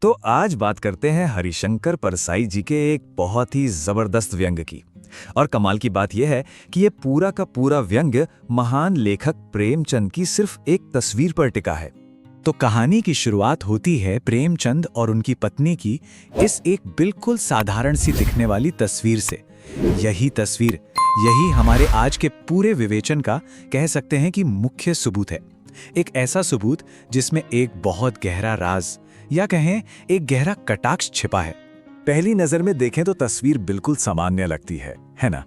तो आज बात करते हैं हरिशंकर परसाई जी के एक बहुत ही जबरदस्त व्यंग की। और कमाल की बात यह है कि ये पूरा का पूरा व्यंग महान लेखक प्रेमचंद की सिर्फ एक तस्वीर पर टिका है। तो कहानी की शुरुआत होती है प्रेमचंद और उनकी पत्नी की इस एक बिल्कुल साधारण सी दिखने वाली तस्वीर से। यही तस्वीर, यही हमारे आज के पूरे विवेचन का कह सकते हैं कि मुख्य सबूत है। एक ऐसा सबूत जिसमें एक बहुत गहरा राज या कहें एक गहरा कटाक्ष छिपा है। पहली नजर में देखें तो तस्वीर बिल्कुल सामान्य लगती है ना?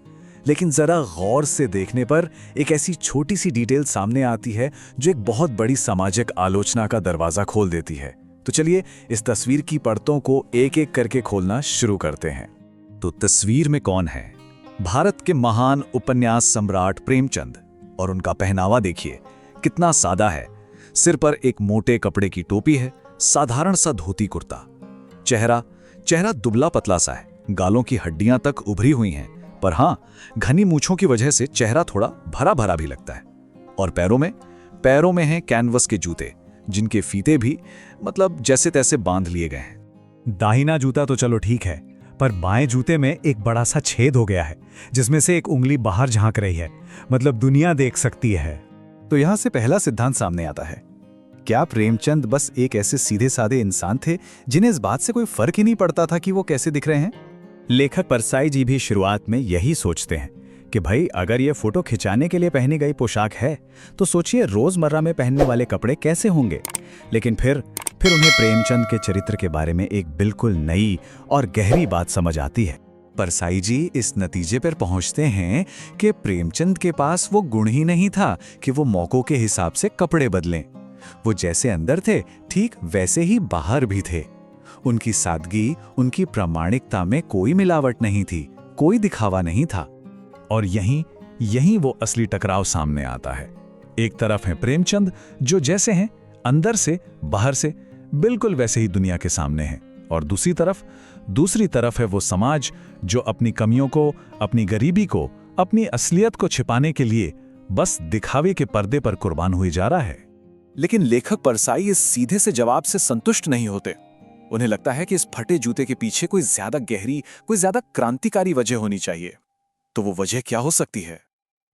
लेकिन जरा गौर से देखने पर एक ऐसी छोटी सी डिटेल सामने आती है जो एक बहुत बड़ी सामाजिक आलोचना का दरवाजा खोल देती है। तो चलिए इस तस्वीर की परतों को एक एक करके खोलना शुरू करते हैं। तो तस्वीर में कौन है? भारत के महान उपन्यास सम्राट प्रेमचंद। और उनका पहनावा देखिए कितना सादा है। सिर पर एक मोटे कपड़े की टोपी है, साधारण सा धोती कुर्ता। चेहरा दुबला पतला सा है, गालों की हड्डियां तक उभरी हुई हैं, पर हां, घनी मूंछों की वजह से चेहरा थोड़ा भरा भरा भी लगता है। और पैरों में हैं कैनवस के जूते, जिनके फीते भी मतलब जैसे तैसे बांध लिए गए हैं। दाहिना जूता तो चलो ठीक है, पर बाएं जूते में एक बड़ा सा छेद हो गया है, जिसमें से एक उंगली बाहर झांक रही है, मतलब दुनिया देख सकती है। तो यहां से पहला सिद्धांत सामने आता है। क्या प्रेमचंद बस एक ऐसे सीधे साधे इंसान थे जिन्हें इस बात से कोई फर्क ही नहीं पड़ता था कि वो कैसे दिख रहे हैं? लेखक परसाई जी भी शुरुआत में यही सोचते हैं कि भाई अगर ये फोटो खिंचाने के लिए पहनी गई पोशाक है तो सोचिए रोजमर्रा में पहनने वाले कपड़े कैसे होंगे। लेकिन फिर उन्हें प्रेमचंद के चरित्र के बारे में एक बिल्कुल नई और गहरी बात समझ आती है। परसाई जी इस नतीजे पर पहुंचते हैं कि प्रेमचंद के पास वो गुण ही नहीं था कि वो मौकों के हिसाब से कपड़े बदलें। वो जैसे अंदर थे ठीक वैसे ही बाहर भी थे। उनकी सादगी, उनकी प्रामाणिकता में कोई मिलावट नहीं थी, कोई दिखावा नहीं था। और यहीं वो असली टकराव सामने आता है। एक तरफ है प्रेमचंद जो जैसे हैं अंदर से बाहर से बिल्कुल वैसे ही दुनिया के सामने हैं, और दूसरी तरफ है वो समाज जो अपनी कमियों को, अपनी गरीबी को, अपनी असलियत को छिपाने के लिए बस दिखावे के पर्दे पर कुर्बान हुई जा रहा है। लेकिन लेखक परसाई इस सीधे से जवाब से संतुष्ट नहीं होते। उन्हें लगता है कि इस फटे जूते के पीछे कोई ज्यादा गहरी, कोई ज्यादा क्रांतिकारी वजह होनी चाहिए। तो वो वजह क्या हो सकती है?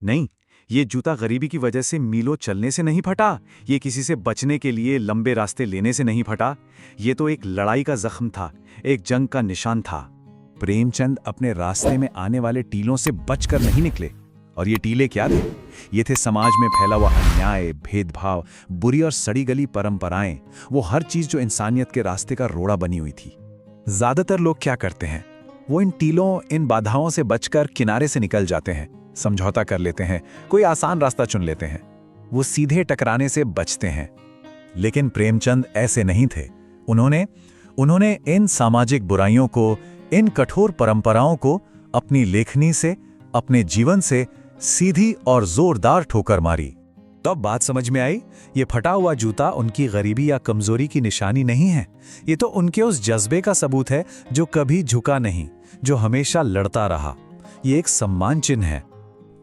नहीं, ये जूता गरीबी की वजह से मीलों चलने से नहीं फटा, ये किसी से बचने के लिए लंबे रास्ते लेने से नहीं फटा। ये तो एक लड़ाई का जख्म था, एक जंग का निशान था। प्रेमचंद अपने रास्ते में आने वाले टीलों से बचकर नहीं निकले। और ये टीले क्या थे? ये थे समाज में फैला हुआ अन्याय, भेदभाव, बुरी और सड़ी गली परंपराएं, वो हर चीज जो इंसानियत के रास्ते का रोड़ा बनी हुई थी। ज्यादातर लोग क्या करते हैं? वो इन टीलों, इन बाधाओं से बचकर किनारे से निकल जाते हैं, समझौता कर लेते हैं, कोई आसान रास्ता चुन लेते हैं। वो सीधे टकराने से बचते हैं। लेकिन प्रेमचंद ऐसे नहीं थे। उन्होंने इन सामाजिक बुराइयों को, इन कठोर परंपराओं को अपनी लेखनी से, अपने जीवन से सीधी और जोरदार ठोकर मारी। तब बात समझ में आई, ये फटा हुआ जूता उनकी गरीबी या कमजोरी की निशानी नहीं है। ये तो उनके उस जज्बे का सबूत है जो कभी झुका नहीं, जो हमेशा लड़ता रहा। ये एक सम्मान चिन्ह है।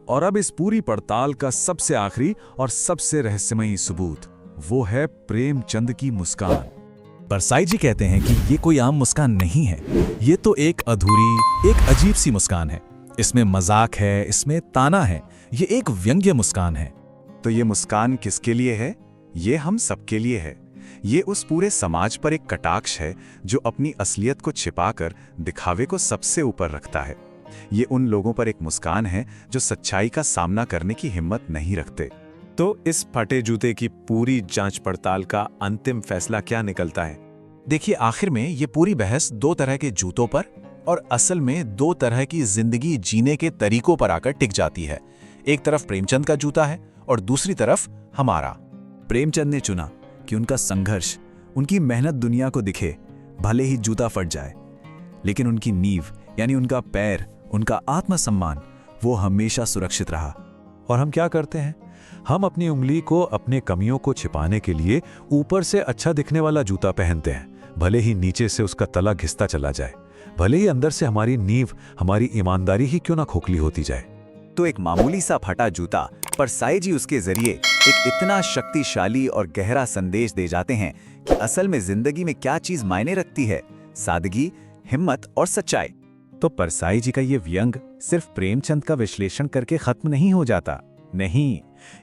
और अब इस पूरी पड़ताल का सबसे आखिरी और सबसे रहस्यमयी सबूत, वो है प्रेमचंद की मुस्कान। परसाई जी कहते हैं कि ये कोई आम मुस्कान नहीं है, ये तो एक अधूरी, एक अजीब सी मुस्कान है। इसमें मजाक है, इसमें ताना है, ये एक व्यंग्य मुस्कान है। तो ये मुस्कान किसके लिए है? ये हम सबके लिए है। ये उस पूरे समाज पर एक कटाक्ष है जो अपनी असलियत को छिपाकर दिखावे को सबसे ऊपर रखता है। ये उन लोगों पर एक मुस्कान है जो सच्चाई का सामना करने की हिम्मत नहीं रखते। तो इस फटे जूते की पूरी जांच पड़ताल का अंतिम फैसला क्या निकलता है? देखिए, आखिर में ये पूरी बहस दो तरह के जूतों पर और असल में दो तरह की जिंदगी जीने के तरीकों पर आकर टिक जाती है। एक तरफ प्रेमचंद का जूता है और दूसरी तरफ हमारा। प्रेमचंद ने चुना कि उनका संघर्ष, उनकी मेहनत दुनिया को दिखे, भले ही जूता फट जाए। लेकिन उनकी नींव यानी उनका पैर, उनका आत्मसम्मान, वो हमेशा सुरक्षित रहा। और हम क्या करते हैं? हम अपनी उंगली को, अपने कमियों को छिपाने के लिए ऊपर से अच्छा दिखने वाला जूता पहनते हैं, भले ही नीचे से उसका तला घिसता चला जाए, भले ही अंदर से हमारी नींव, हमारी ईमानदारी ही क्यों ना खोखली होती जाए। तो एक मामूली सा फटा जूता परसाई जी उसके जरिए एक इतना शक्तिशाली और गहरा संदेश दे जाते हैं कि असल में जिंदगी में क्या चीज मायने रखती है, सादगी, हिम्मत और सच्चाई। तो परसाई जी का ये व्यंग सिर्फ प्रेमचंद का विश्लेषण करके खत्म नहीं हो जाता। नहीं,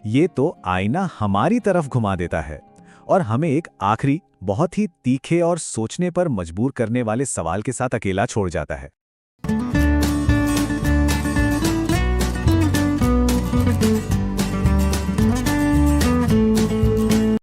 ये तो आईना हमारी तरफ घुमा देता है और हमें एक आखिरी बहुत ही तीखे और सोचने पर मजबूर करने वाले सवाल के साथ अकेला छोड़ जाता है।